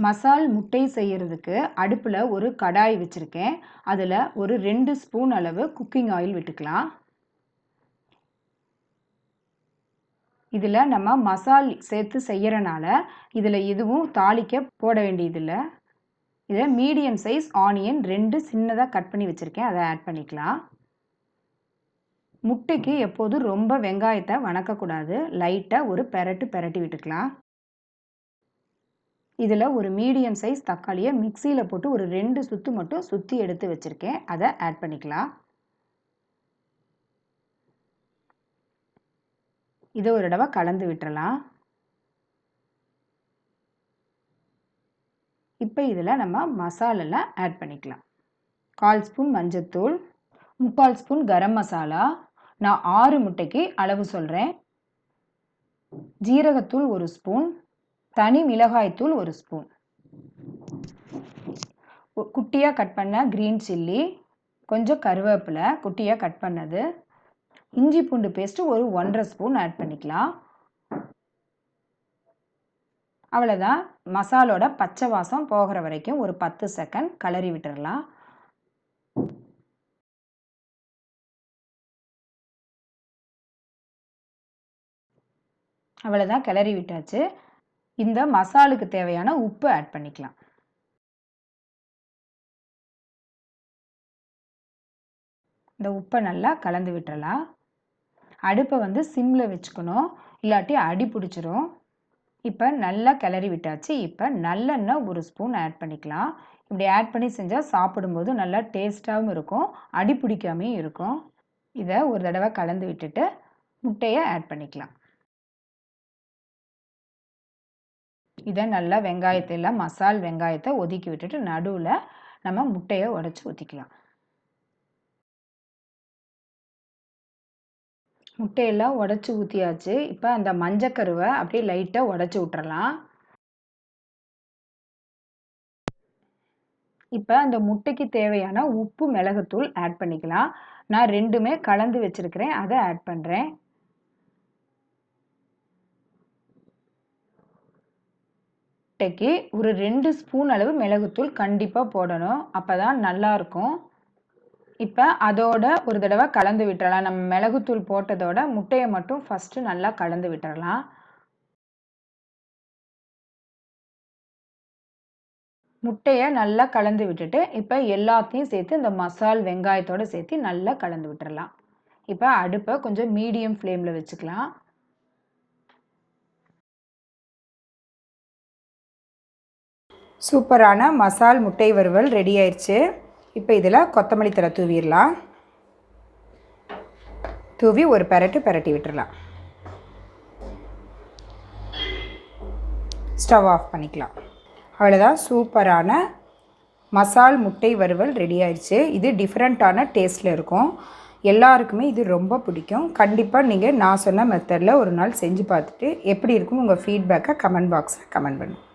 மசால் முட்டை செய்கிறதுக்கு அடுப்பில் ஒரு கடாய் வச்சுருக்கேன். அதில் ஒரு 2 ஸ்பூன் அளவு குக்கிங் ஆயில் விட்டுக்கலாம். இதில் நம்ம மசால் சேர்த்து செய்கிறனால இதில் எதுவும் தாளிக்க போட வேண்டியதில்லை. இதை மீடியம் சைஸ் ஆனியன் 2 சின்னதாக கட் பண்ணி வச்சுருக்கேன், அதை ஆட் பண்ணிக்கலாம். முட்டைக்கு எப்போதும் ரொம்ப வெங்காயத்தை வணக்கக்கூடாது, லைட்டாக ஒரு பெரட்டி விட்டுக்கலாம். இதில் ஒரு மீடியம் சைஸ் தக்காளியை மிக்சியில் போட்டு ஒரு 2 சுற்று மட்டும் சுற்றி எடுத்து வச்சுருக்கேன், அதை ஆட் பண்ணிக்கலாம். இதை ஒரு தடவை கலந்து விட்டுறலாம். இப்போ இதில் நம்ம மசாலெல்லாம் ஆட் பண்ணிக்கலாம். 1/4 ஸ்பூன் மஞ்சத்தூள், 3/4 ஸ்பூன் கரம் மசாலா, நான் 6 முட்டைக்கு அளவு சொல்கிறேன். ஜீரகத்தூள் 1 ஸ்பூன், தனி மிளகாய்த்தூள் 1 ஸ்பூன், குட்டியாக கட் பண்ண க்ரீன் சில்லி, கொஞ்சம் கருவேப்பிலை குட்டியாக கட் பண்ணது, இஞ்சி பூண்டு பேஸ்ட்டு ஒரு 1.5 ஸ்பூன் ஆட் பண்ணிக்கலாம். அவ்வளோதான். மசாலோட பச்சை வாசம் போகிற வரைக்கும் ஒரு 10 செகண்ட் கிளறி விட்டுறலாம். அவ்வளோதான், கிளறி விட்டாச்சு. இந்த மசாலுக்கு தேவையான உப்பு ஆட் பண்ணிக்கலாம். இந்த உப்பை நல்லா கலந்து விட்டுறலாம். அடுப்பை வந்து சிம்மில் வச்சுக்கணும், இல்லாட்டி அடி பிடிச்சிரும். இப்போ நல்லா கிளறி விட்டாச்சு. இப்போ நல்லெண்ணெய் 1 ஸ்பூன் ஆட் பண்ணிக்கலாம். இப்படி ஆட் பண்ணி செஞ்சால் சாப்பிடும்போது நல்லா டேஸ்ட்டாகவும் இருக்கும், அடி பிடிக்காமையும் இருக்கும். இதை ஒரு தடவை கலந்து விட்டுட்டு முட்டையை ஆட் பண்ணிக்கலாம். இதை நல்லா வெங்காயத்தெல்லாம் மசால் வெங்காயத்தை ஒதுக்கி விட்டுட்டு நடுவில் நம்ம முட்டையை உடச்சி ஊற்றிக்கலாம். முட்டையெல்லாம் உடச்சி ஊற்றியாச்சு. இப்போ அந்த மஞ்சக்கருவை அப்படியே லைட்டாக உடச்சி விட்டுறலாம். இப்போ அந்த முட்டைக்கு தேவையான உப்பு மிளகுத்தூள் ஆட் பண்ணிக்கலாம். நான் 2மே கலந்து வச்சுருக்கிறேன், அதை ஆட் பண்ணுறேன். முட்டைக்கு ஒரு 2 ஸ்பூன் அளவு மிளகுத்தூள் கண்டிப்பாக போடணும், அப்போ தான் நல்லாயிருக்கும். இப்போ அதோட ஒரு தடவை கலந்து விட்டுறலாம். நம்ம மிளகுத்தூள் போட்டதோட முட்டையை மட்டும் ஃபஸ்ட்டு நல்லா கலந்து விட்டுறலாம். முட்டையை நல்லா கலந்து விட்டுட்டு இப்போ எல்லாத்தையும் சேர்த்து இந்த மசால் வெங்காயத்தோடு சேர்த்து நல்லா கலந்து விட்டுறலாம். இப்போ அடுப்பை கொஞ்சம் மீடியம் ஃப்ளேமில் வச்சுக்கலாம். சூப்பரான மசால் முட்டை வறுவல் ரெடி ஆயிடுச்சு. இப்போ இதில் கொத்தமல்லி தழை தூவிடலாம். தூவி ஒரு பெரட்டி விட்டுடலாம். ஸ்டவ் ஆஃப் பண்ணிக்கலாம். அவ்வளோதான், சூப்பரான மசால் முட்டை வறுவல் ரெடி ஆயிடுச்சு. இது டிஃப்ரெண்ட்டான டேஸ்ட்டில் இருக்கும், எல்லாருக்குமே இது ரொம்ப பிடிக்கும். கண்டிப்பாக நீங்கள் நான் சொன்ன மெத்தடில் ஒரு நாள் செஞ்சு பார்த்துட்டு எப்படி இருக்கும் உங்கள் ஃபீட்பேக்கை கமெண்ட் பாக்ஸில் கமெண்ட் பண்ணுங்கள்.